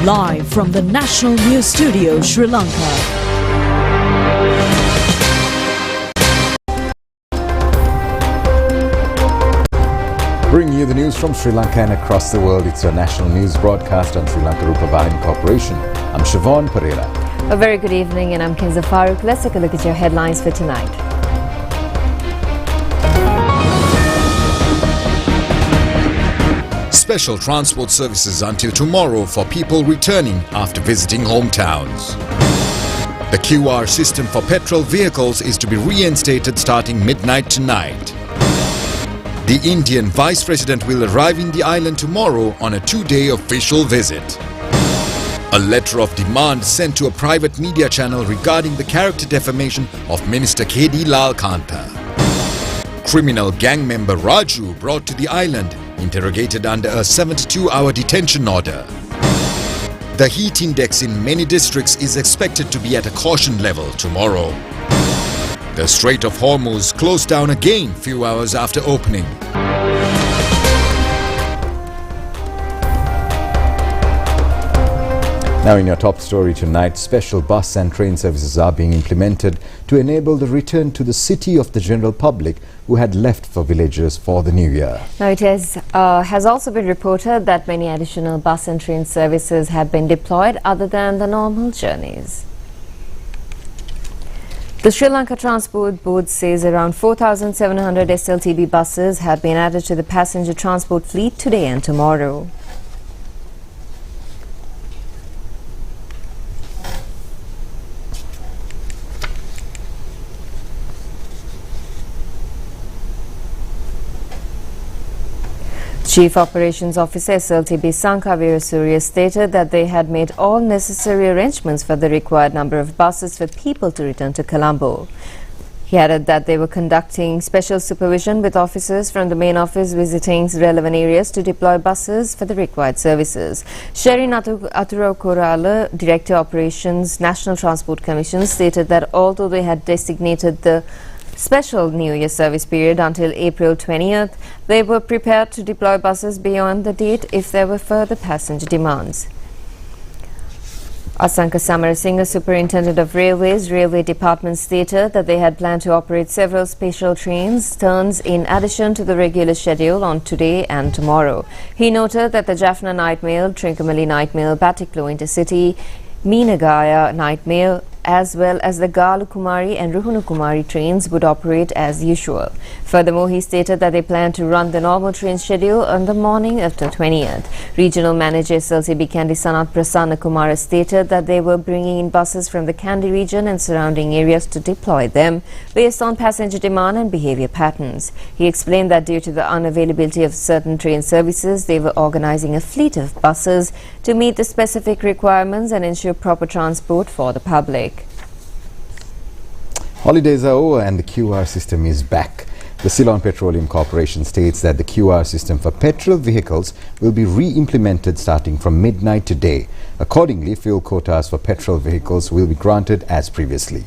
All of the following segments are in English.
Live from the National News Studio, Sri Lanka. Bringing you the news from Sri Lanka and across the world. It's your national news broadcast on Sri Lanka Rupavahini Corporation. I'm Siobhan Pereira. A very good evening, and I'm Kinza Farooq. Let's take a look at your headlines for tonight. Special transport services until tomorrow for people returning after visiting hometowns. The QR system for petrol vehicles is to be reinstated starting midnight tonight. The Indian Vice President will arrive in the island tomorrow on a two-day official visit. A letter of demand sent to a private media channel regarding the character defamation of Minister K.D. Lalkantha. Criminal gang member Raju brought to the island, interrogated under a 72-hour detention order. The heat index in many districts is expected to be at a caution level tomorrow. The Strait of Hormuz closed down again few hours after opening. Now in your top story tonight, special bus and train services are being implemented to enable the return to the city of the general public who had left for villages for the new year. Now it has also been reported that many additional bus and train services have been deployed other than the normal journeys. The Sri Lanka Transport Board says around 4,700 SLTB buses have been added to the passenger transport fleet today and tomorrow. Chief Operations Officer SLTB Sankavira Surya stated that they had made all necessary arrangements for the required number of buses for people to return to Colombo. He added that they were conducting special supervision with officers from the main office visiting relevant areas to deploy buses for the required services. Sherin Aturao Korala, Director Operations, National Transport Commission, stated that although they had designated the special New Year service period until April 20th, they were prepared to deploy buses beyond the date if there were further passenger demands. Asanka Samarasinghe, Superintendent of Railways, Railway Department, stated that they had planned to operate several special turns in addition to the regular schedule on today and tomorrow. He noted that the Jaffna Night Mail, Trincomalee Night Mail, Batiklo Intercity, Meenagaya Night Mail, as well as the Galu Kumari and Ruhunu Kumari trains would operate as usual. Furthermore, he stated that they plan to run the normal train schedule on the morning of the 20th. Regional Manager SLTB Kandy Sanat Prasanna Kumara stated that they were bringing in buses from the Kandy region and surrounding areas to deploy them based on passenger demand and behavior patterns. He explained that due to the unavailability of certain train services, they were organizing a fleet of buses to meet the specific requirements and ensure proper transport for the public. Holidays are over and the QR system is back. The Ceylon Petroleum Corporation states that the QR system for petrol vehicles will be re-implemented starting from midnight today. Accordingly, fuel quotas for petrol vehicles will be granted as previously.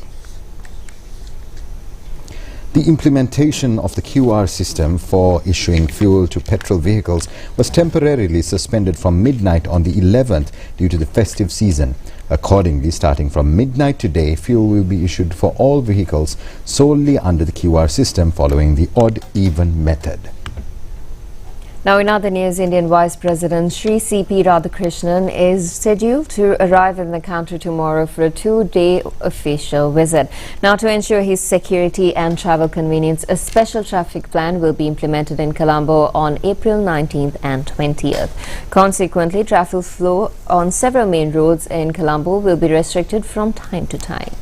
The implementation of the QR system for issuing fuel to petrol vehicles was temporarily suspended from midnight on the 11th due to the festive season. Accordingly, starting from midnight today, fuel will be issued for all vehicles solely under the QR system following the odd-even method. Now in other news, Indian Vice President Sri C.P. Radhakrishnan is scheduled to arrive in the country tomorrow for a two-day official visit. Now to ensure his security and travel convenience, a special traffic plan will be implemented in Colombo on April 19th and 20th. Consequently, traffic flow on several main roads in Colombo will be restricted from time to time.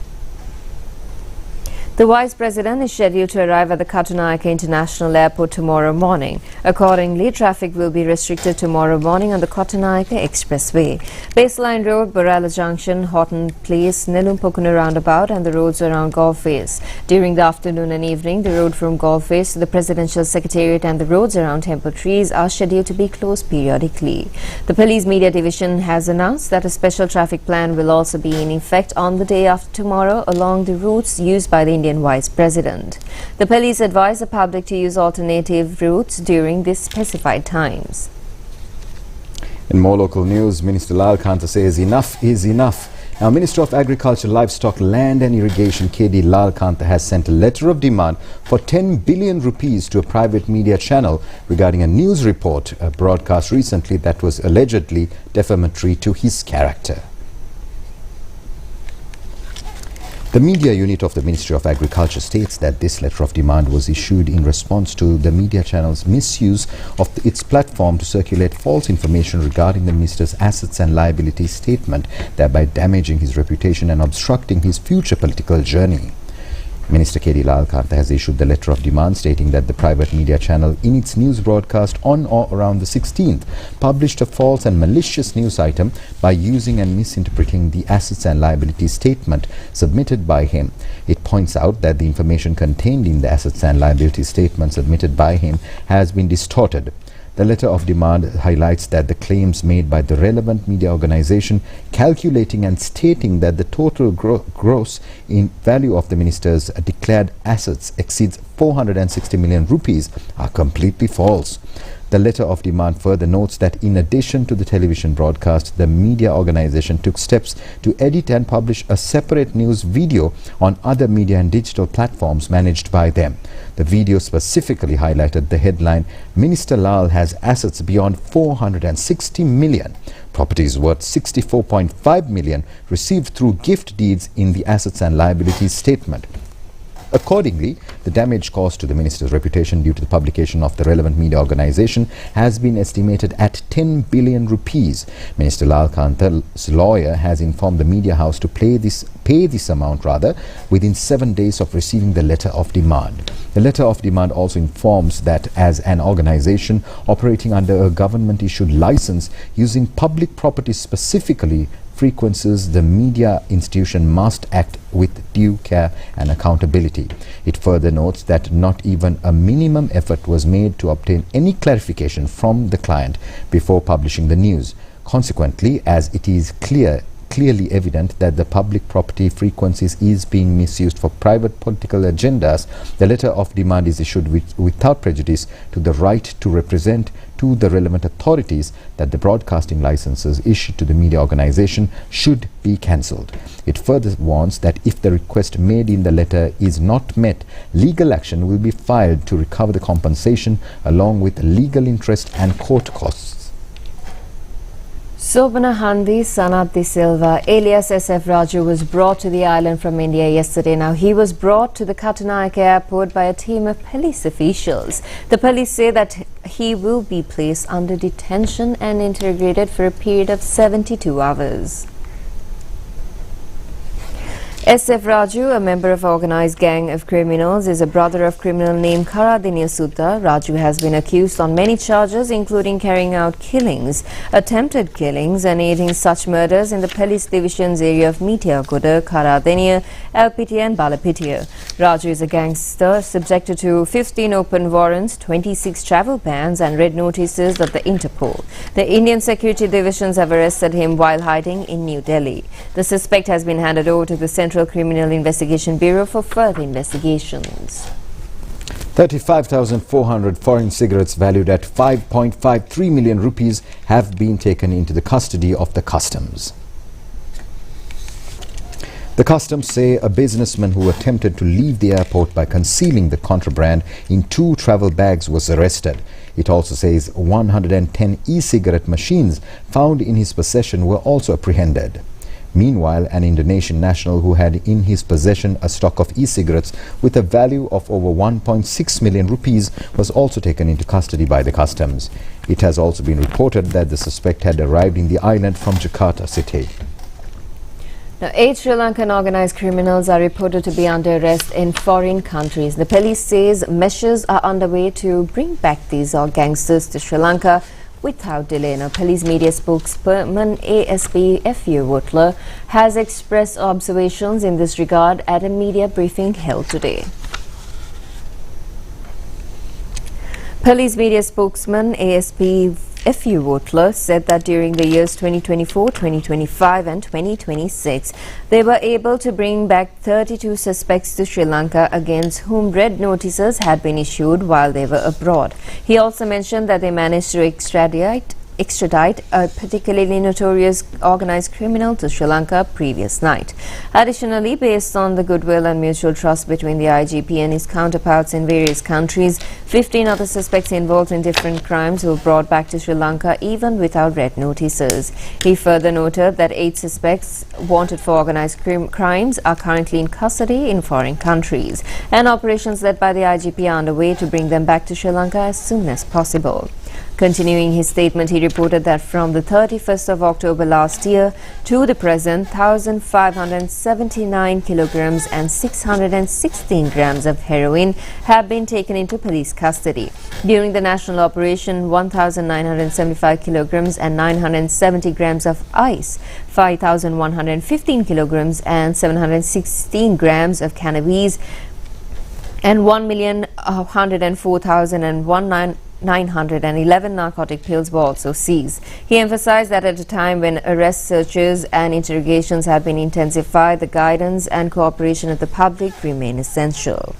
The Vice President is scheduled to arrive at the Katunayake International Airport tomorrow morning. Accordingly, traffic will be restricted tomorrow morning on the Katunayake Expressway. Baseline Road, Borala Junction, Horton Place, Nelumpokuna Roundabout and the roads around Golf Face. During the afternoon and evening, the road from Golf Face to the Presidential Secretariat and the roads around Temple Trees are scheduled to be closed periodically. The Police Media Division has announced that a special traffic plan will also be in effect on the day after tomorrow along the routes used by the Indian Vice President. The police advise the public to use alternative routes during these specified times. In more local news, Minister Lal Kanta says enough is enough. Now, Minister of Agriculture, Livestock, Land and Irrigation K.D. Lal Kanta has sent a letter of demand for 10 billion rupees to a private media channel regarding a news report broadcast recently that was allegedly defamatory to his character. The media unit of the Ministry of Agriculture states that this letter of demand was issued in response to the media channel's misuse of its platform to circulate false information regarding the minister's assets and liabilities statement, thereby damaging his reputation and obstructing his future political journey. Minister K.D. Lal Kanta has issued the letter of demand stating that the private media channel in its news broadcast on or around the 16th published a false and malicious news item by using and misinterpreting the assets and liabilities statement submitted by him. It points out that the information contained in the assets and liabilities statement submitted by him has been distorted. The letter of demand highlights that the claims made by the relevant media organization calculating and stating that the total gross in value of the minister's declared assets exceeds 460 million rupees are completely false. The letter of demand further notes that in addition to the television broadcast, the media organization took steps to edit and publish a separate news video on other media and digital platforms managed by them. The video specifically highlighted the headline, "Minister Lal has assets beyond 460 million. Properties worth 64.5 million received through gift deeds in the assets and liabilities statement." Accordingly, the damage caused to the minister's reputation due to the publication of the relevant media organization has been estimated at 10 billion rupees. Minister Lal Kanta's lawyer has informed the media house to pay this amount within 7 days of receiving the letter of demand. The letter of demand also informs that as an organization operating under a government-issued license using public property specifically frequencies, the media institution must act with due care and accountability. It further notes that not even a minimum effort was made to obtain any clarification from the client before publishing the news. Consequently, as it is clearly evident that the public property frequencies is being misused for private political agendas, the letter of demand is issued without prejudice to the right to represent to the relevant authorities that the broadcasting licenses issued to the media organization should be cancelled. It further warns that if the request made in the letter is not met, legal action will be filed to recover the compensation along with legal interest and court costs. Sobana Handi Sanat De Silva, alias SF Raju, was brought to the island from India yesterday. Now, he was brought to the Kattanayak airport by a team of police officials. The police say that he will be placed under detention and interrogated for a period of 72 hours. SF Raju, a member of organised gang of criminals, is a brother of criminal named Karadeniya Sutta. Raju has been accused on many charges, including carrying out killings, attempted killings and aiding such murders in the police division's area of Mitiagoda, Karadeniya, Alpitiya and Balapitiya. Raju is a gangster subjected to 15 open warrants, 26 travel bans and red notices of the Interpol. The Indian security divisions have arrested him while hiding in New Delhi. The suspect has been handed over to the Central Criminal Investigation Bureau for further investigations. 35,400 foreign cigarettes valued at 5.53 million rupees have been taken into the custody of the customs. The customs say a businessman who attempted to leave the airport by concealing the contraband in 2 travel bags was arrested. It also says 110 e-cigarette machines found in his possession were also apprehended. Meanwhile, an Indonesian national who had in his possession a stock of e-cigarettes with a value of over 1.6 million rupees was also taken into custody by the customs. It has also been reported that the suspect had arrived in the island from Jakarta city. Now, 8 Sri Lankan organised criminals are reported to be under arrest in foreign countries. The police says measures are underway to bring back these gangsters to Sri Lanka without delay. Now, police media spokesperson ASP F.U. Woodler has expressed observations in this regard at a media briefing held today. Police media spokesman ASP F.U. Woodler said that during the years 2024, 2025 and 2026, they were able to bring back 32 suspects to Sri Lanka against whom red notices had been issued while they were abroad. He also mentioned that they managed to extradite extradite a particularly notorious organized criminal to Sri Lanka previous night. Additionally, based on the goodwill and mutual trust between the IGP and his counterparts in various countries, 15 other suspects involved in different crimes were brought back to Sri Lanka even without red notices. He further noted that 8 suspects wanted for organized crimes are currently in custody in foreign countries, and operations led by the IGP are underway to bring them back to Sri Lanka as soon as possible. Continuing his statement, he reported that from the 31st of October last year to the present, 1,579 kilograms and 616 grams of heroin have been taken into police custody. During the national operation, 1,975 kilograms and 970 grams of ice, 5,115 kilograms and 716 grams of cannabis, and 1,104,911 narcotic pills were also seized. He emphasized that at a time when arrest, searches and interrogations have been intensified, the guidance and cooperation of the public remain essential.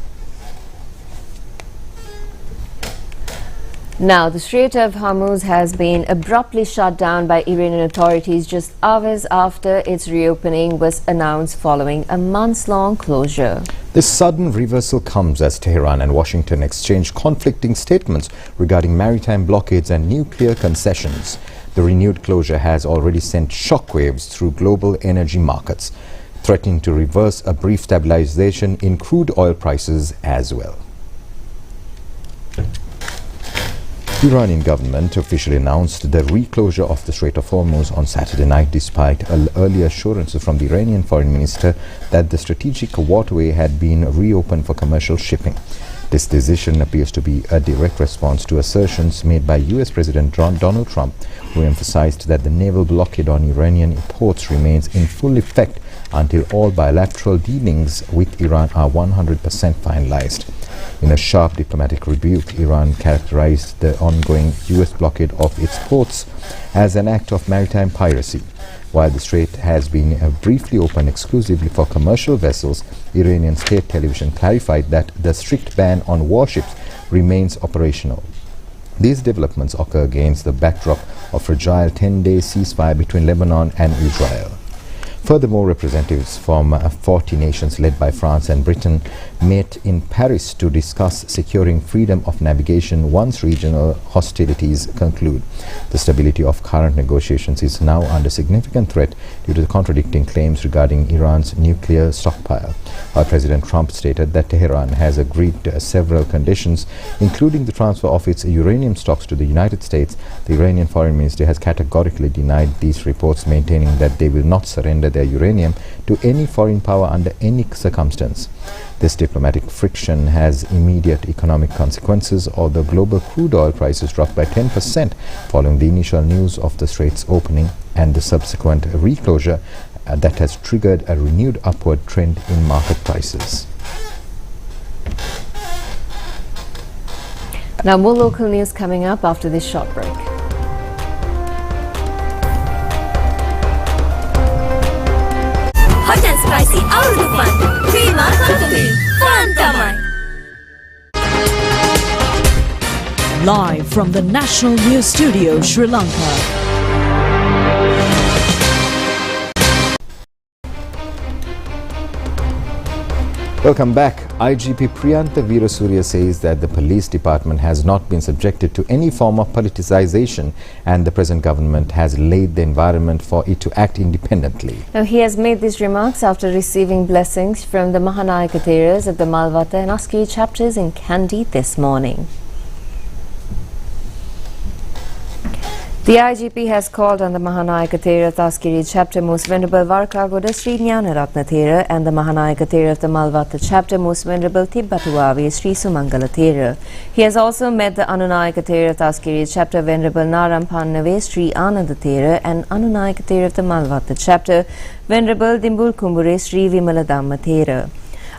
Now, the Strait of Hormuz has been abruptly shut down by Iranian authorities just hours after its reopening was announced following a months-long closure. This sudden reversal comes as Tehran and Washington exchange conflicting statements regarding maritime blockades and nuclear concessions. The renewed closure has already sent shockwaves through global energy markets, threatening to reverse a brief stabilization in crude oil prices as well. The Iranian government officially announced the reclosure of the Strait of Hormuz on Saturday night, despite earlier assurances from the Iranian foreign minister that the strategic waterway had been reopened for commercial shipping. This decision appears to be a direct response to assertions made by US President Donald Trump, who emphasized that the naval blockade on Iranian ports remains in full effect until all bilateral dealings with Iran are 100% finalized. In a sharp diplomatic rebuke, Iran characterized the ongoing US blockade of its ports as an act of maritime piracy. While the strait has been briefly opened exclusively for commercial vessels, Iranian state television clarified that the strict ban on warships remains operational. These developments occur against the backdrop of fragile 10-day ceasefire between Lebanon and Israel. Furthermore, representatives from 40 nations led by France and Britain met in Paris to discuss securing freedom of navigation once regional hostilities conclude. The stability of current negotiations is now under significant threat due to the contradicting claims regarding Iran's nuclear stockpile. While President Trump stated that Tehran has agreed to several conditions, including the transfer of its uranium stocks to the United States, the Iranian foreign ministry has categorically denied these reports, maintaining that they will not surrender their uranium to any foreign power under any circumstance. This diplomatic friction has immediate economic consequences, although global crude oil prices dropped by 10% following the initial news of the strait's opening and the subsequent reclosure that has triggered a renewed upward trend in market prices. Now, more local news coming up after this short break. Hot and spicy our fun. Prima Kakumi. Fun Tamai. Live from the National News Studio, Sri Lanka. Welcome back. IGP Priyantha Veerasurya says that the police department has not been subjected to any form of politicization and the present government has laid the environment for it to act independently. Now, he has made these remarks after receiving blessings from the Mahanayakatheras of the Malvata and Askiri chapters in Kandy this morning. The IGP has called on the Mahanayakathera Askiri chapter Most Venerable Varkagoda Sri Jnanaratna Thera and the Mahanayakathera of the Malvata chapter Most Venerable Tibbatuave Sri Sumangala Thera. He has also met the Anunayakathera Askiri chapter Venerable Narampannave Sri Ananda Thera and Anunayakathera of the Malvata chapter Venerable Dimbul Kumbure Sri Vimala Dhamma Thera.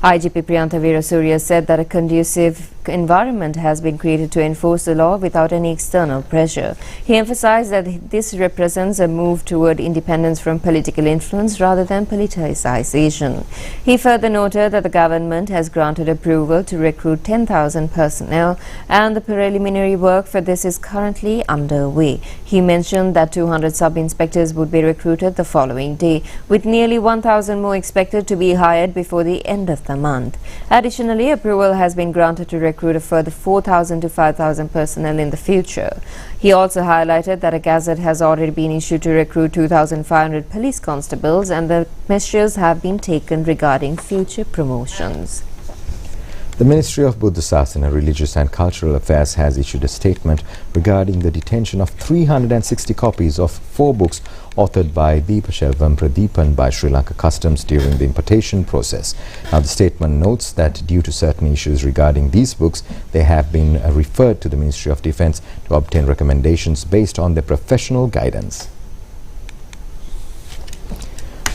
IGP Priyantha Veerasurya said that a conducive environment has been created to enforce the law without any external pressure. He emphasized that this represents a move toward independence from political influence rather than politicization. He further noted that the government has granted approval to recruit 10,000 personnel and the preliminary work for this is currently underway. He mentioned that 200 sub-inspectors would be recruited the following day, with nearly 1,000 more expected to be hired before the end of the month. Additionally, approval has been granted to recruit a further 4,000 to 5,000 personnel in the future. He also highlighted that a gazette has already been issued to recruit 2,500 police constables and the measures have been taken regarding future promotions. The Ministry of Buddha Sasana, Religious and Cultural Affairs has issued a statement regarding the detention of 360 copies of 4 books authored by Deepachelvam Pradeepan by Sri Lanka Customs during the importation process. Now, the statement notes that due to certain issues regarding these books, they have been referred to the Ministry of Defence to obtain recommendations based on their professional guidance.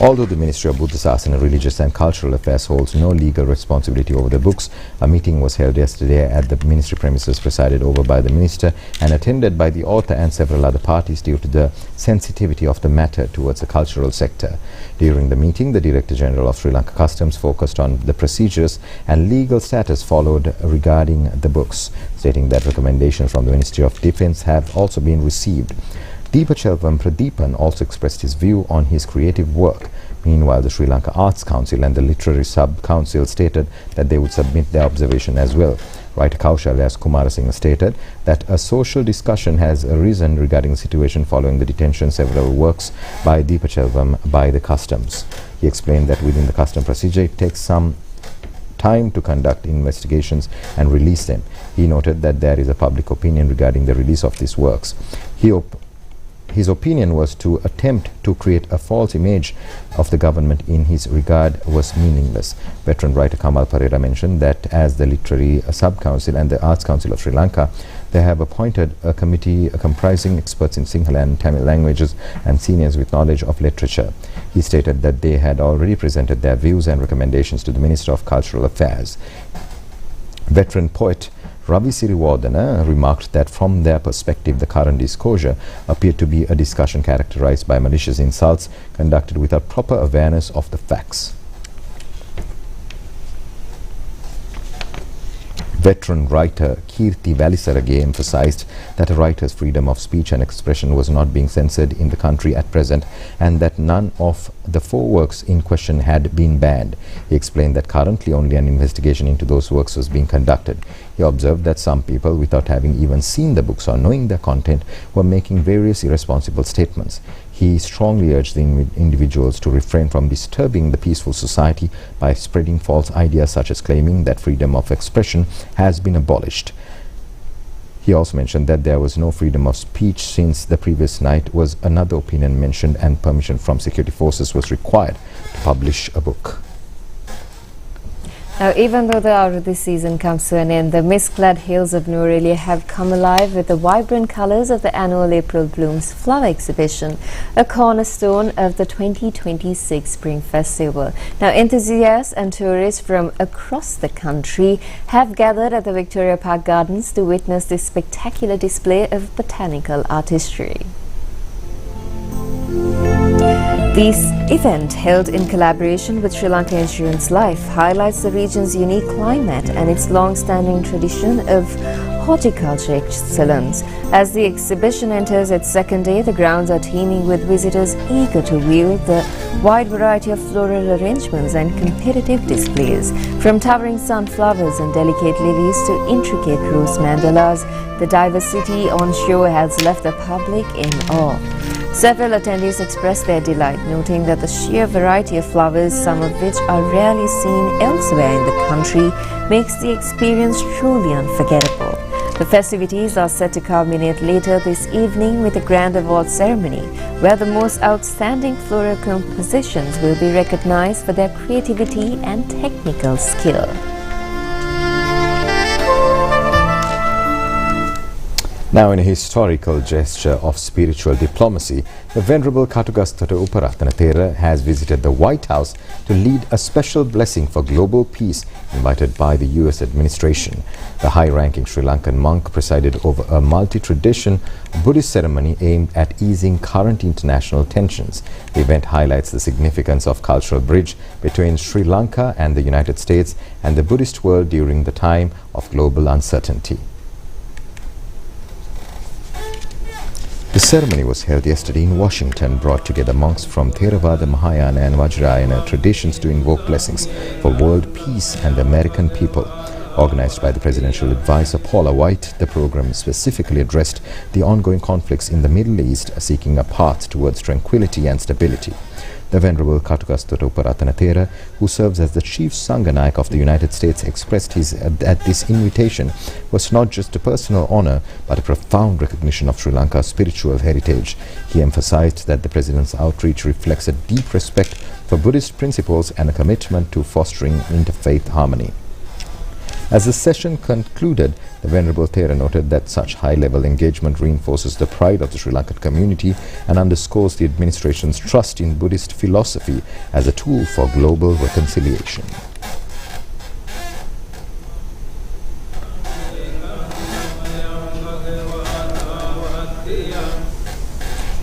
Although the Ministry of Buddha Sasana, Religious and Cultural Affairs holds no legal responsibility over the books, a meeting was held yesterday at the ministry premises presided over by the minister and attended by the author and several other parties due to the sensitivity of the matter towards the cultural sector. During the meeting, the Director General of Sri Lanka Customs focused on the procedures and legal status followed regarding the books, stating that recommendations from the Ministry of Defence have also been received. Deepachelvam Pradeepan also expressed his view on his creative work. Meanwhile, the Sri Lanka Arts Council and the Literary Sub-Council stated that they would submit their observation as well. Writer Kaushalya Kumarasinghe stated that a social discussion has arisen regarding the situation following the detention of several works by Deepachelvam by the customs. He explained that within the custom procedure it takes some time to conduct investigations and release them. He noted that there is a public opinion regarding the release of these works. His opinion was to attempt to create a false image of the government in his regard was meaningless. Veteran writer Kamal Pereira mentioned that as the Literary Sub-Council and the Arts Council of Sri Lanka, they have appointed a committee comprising experts in Sinhala and Tamil languages and seniors with knowledge of literature. He stated that they had already presented their views and recommendations to the Minister of Cultural Affairs. Veteran poet Ravi Siriwardana remarked that from their perspective, the current disclosure appeared to be a discussion characterized by malicious insults conducted without proper awareness of the facts. Veteran writer Kirti Valisarage emphasized that a writer's freedom of speech and expression was not being censored in the country at present and that none of the 4 works in question had been banned. He explained that currently only an investigation into those works was being conducted. He observed that some people, without having even seen the books or knowing their content, were making various irresponsible statements. He strongly urged the individuals to refrain from disturbing the peaceful society by spreading false ideas such as claiming that freedom of expression has been abolished. He also mentioned that there was no freedom of speech since the previous night was another opinion mentioned and permission from security forces was required to publish a book. Now, even though the Aruthi season comes to an end, the mist-clad hills of Nuwara have come alive with the vibrant colors of the annual April Blooms flower exhibition, a cornerstone of the 2026 Spring Festival. Now, enthusiasts and tourists from across the country have gathered at the Victoria Park Gardens to witness this spectacular display of botanical artistry. This event, held in collaboration with Sri Lanka Insurance Life, highlights the region's unique climate and its long-standing tradition of horticulture excellence. As the exhibition enters its second day, the grounds are teeming with visitors eager to view the wide variety of floral arrangements and competitive displays. From towering sunflowers and delicate lilies to intricate rose mandalas, the diversity on show has left the public in awe. Several attendees expressed their delight, noting that the sheer variety of flowers, some of which are rarely seen elsewhere in the country, makes the experience truly unforgettable. The festivities are set to culminate later this evening with a grand award ceremony, where the most outstanding floral compositions will be recognized for their creativity and technical skill. Now, in a historical gesture of spiritual diplomacy, the Venerable Katugastata Uparatanathera has visited the White House to lead a special blessing for global peace invited by the U.S. administration. The high-ranking Sri Lankan monk presided over a multi-tradition Buddhist ceremony aimed at easing current international tensions. The event highlights the significance of cultural bridge between Sri Lanka and the United States and the Buddhist world during the time of global uncertainty. The ceremony was held yesterday in Washington, brought together monks from Theravada, Mahayana and Vajrayana traditions to invoke blessings for world peace and the American people. Organized by the Presidential Advisor Paula White, the program specifically addressed the ongoing conflicts in the Middle East, seeking a path towards tranquility and stability. The Venerable Katugastata Uparatanathera, who serves as the Chief Sangha of the United States, expressed that this invitation was not just a personal honor, but a profound recognition of Sri Lanka's spiritual heritage. He emphasized that the President's outreach reflects a deep respect for Buddhist principles and a commitment to fostering interfaith harmony. As the session concluded, the Venerable Thera noted that such high-level engagement reinforces the pride of the Sri Lankan community and underscores the administration's trust in Buddhist philosophy as a tool for global reconciliation.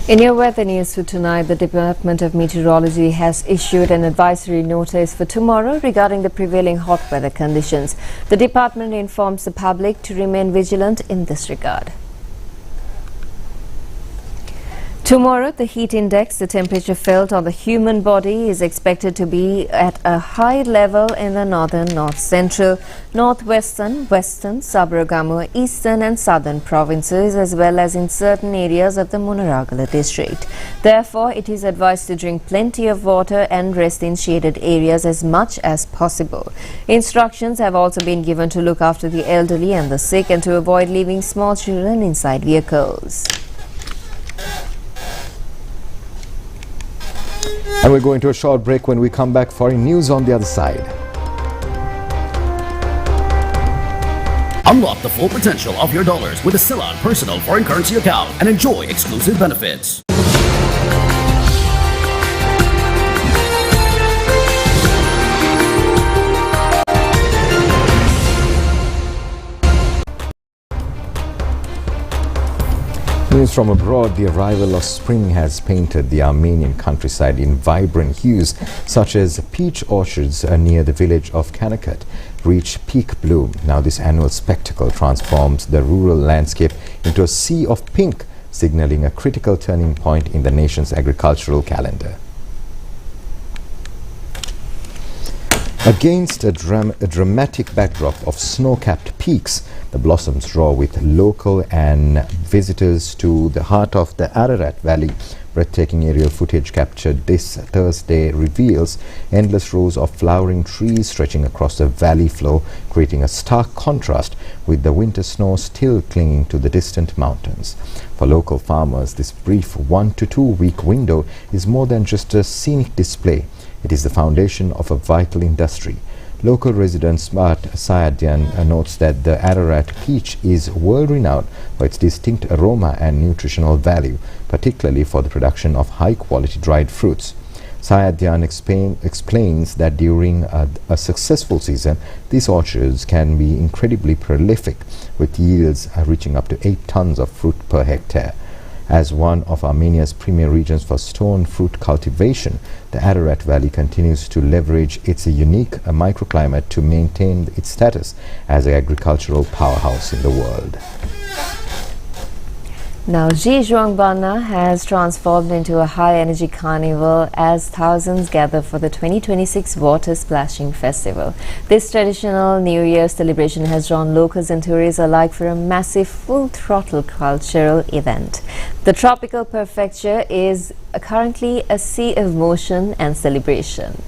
In your weather news for tonight, the Department of Meteorology has issued an advisory notice for tomorrow regarding the prevailing hot weather conditions. The department informs the public to remain vigilant in this regard. Tomorrow, the heat index, the temperature felt on the human body, is expected to be at a high level in the northern, north central, northwestern, western, Sabaragamuwa, eastern and southern provinces, as well as in certain areas of the Munaragala district. Therefore, it is advised to drink plenty of water and rest in shaded areas as much as possible. Instructions have also been given to look after the elderly and the sick and to avoid leaving small children inside vehicles. And we're going to a short break. When we come back, foreign news on the other side. Unlock the full potential of your dollars with a Ceylon personal foreign currency account and enjoy exclusive benefits. News from abroad: the arrival of spring has painted the Armenian countryside in vibrant hues, such as peach orchards near the village of Kanakut reach peak bloom. Now this annual spectacle transforms the rural landscape into a sea of pink, signaling a critical turning point in the nation's agricultural calendar. Against a dramatic backdrop of snow-capped peaks, the blossoms draw with local and visitors to the heart of the Ararat Valley. Breathtaking aerial footage captured this Thursday reveals endless rows of flowering trees stretching across the valley floor, creating a stark contrast with the winter snow still clinging to the distant mountains. For local farmers, this brief 1 to 2 week window is more than just a scenic display. It is the foundation of a vital industry. Local resident Smart Sayadyan notes that the Ararat peach is world-renowned for its distinct aroma and nutritional value, particularly for the production of high-quality dried fruits. Sayadyan explains that during a successful season, these orchards can be incredibly prolific, with yields reaching up to 8 tons of fruit per hectare. As one of Armenia's premier regions for stone fruit cultivation, the Ararat Valley continues to leverage its unique microclimate to maintain its status as an agricultural powerhouse in the world. Now, Zhejiang has transformed into a high-energy carnival as thousands gather for the 2026 Water Splashing Festival. This traditional New Year celebration has drawn locals and tourists alike for a massive full-throttle cultural event. The tropical prefecture is currently a sea of motion and celebration.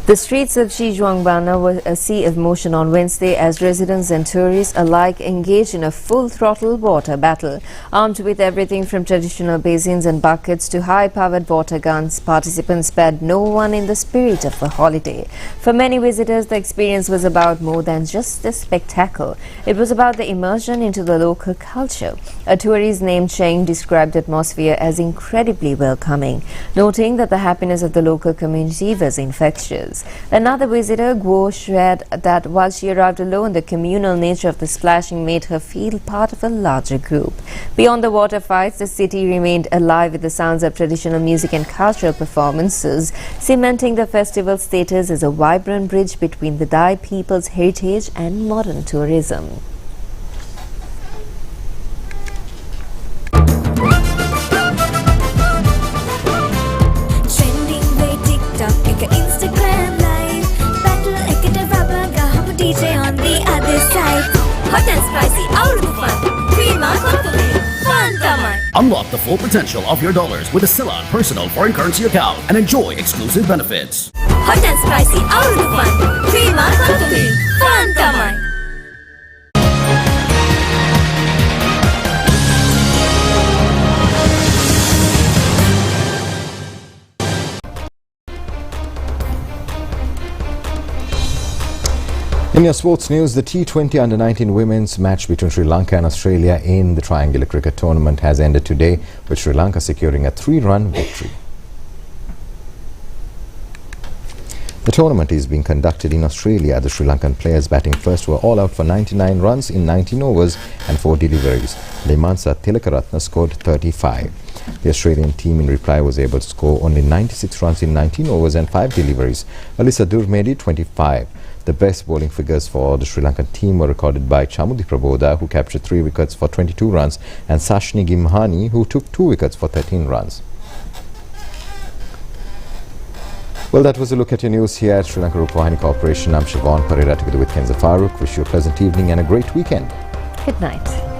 The streets of Xizhuangbana were a sea of motion on Wednesday as residents and tourists alike engaged in a full-throttle water battle. Armed with everything from traditional basins and buckets to high-powered water guns, participants spared no one in the spirit of the holiday. For many visitors, the experience was about more than just the spectacle. It was about the immersion into the local culture. A tourist named Cheng described the atmosphere as incredibly welcoming, noting that the happiness of the local community was infectious. Another visitor, Guo, shared that while she arrived alone, the communal nature of the splashing made her feel part of a larger group. Beyond the water fights, the city remained alive with the sounds of traditional music and cultural performances, cementing the festival's status as a vibrant bridge between the Dai people's heritage and modern tourism. Hot and spicy, out of the fun. Unlock the full potential of your dollars with a Ceylon personal foreign currency account and enjoy exclusive benefits. Hot and spicy, out of the fun. In your sports news, the T20 Under-19 women's match between Sri Lanka and Australia in the triangular cricket tournament has ended today, with Sri Lanka securing a 3-run victory. The tournament is being conducted in Australia. The Sri Lankan players batting first were all out for 99 runs in 19 overs and 4 deliveries. Lemansa Tilakaratne scored 35. The Australian team in reply was able to score only 96 runs in 19 overs and 5 deliveries. Alisa Durmedi 25. The best bowling figures for the Sri Lankan team were recorded by Chamudi Praboda, who captured 3 wickets for 22 runs, and Sashni Gimhani, who took 2 wickets for 13 runs. Well, that was a look at your news here at Sri Lanka Rupavahini Corporation. I'm Siobhan Pereira together with Kenza Farooq. Wish you a pleasant evening and a great weekend. Good night.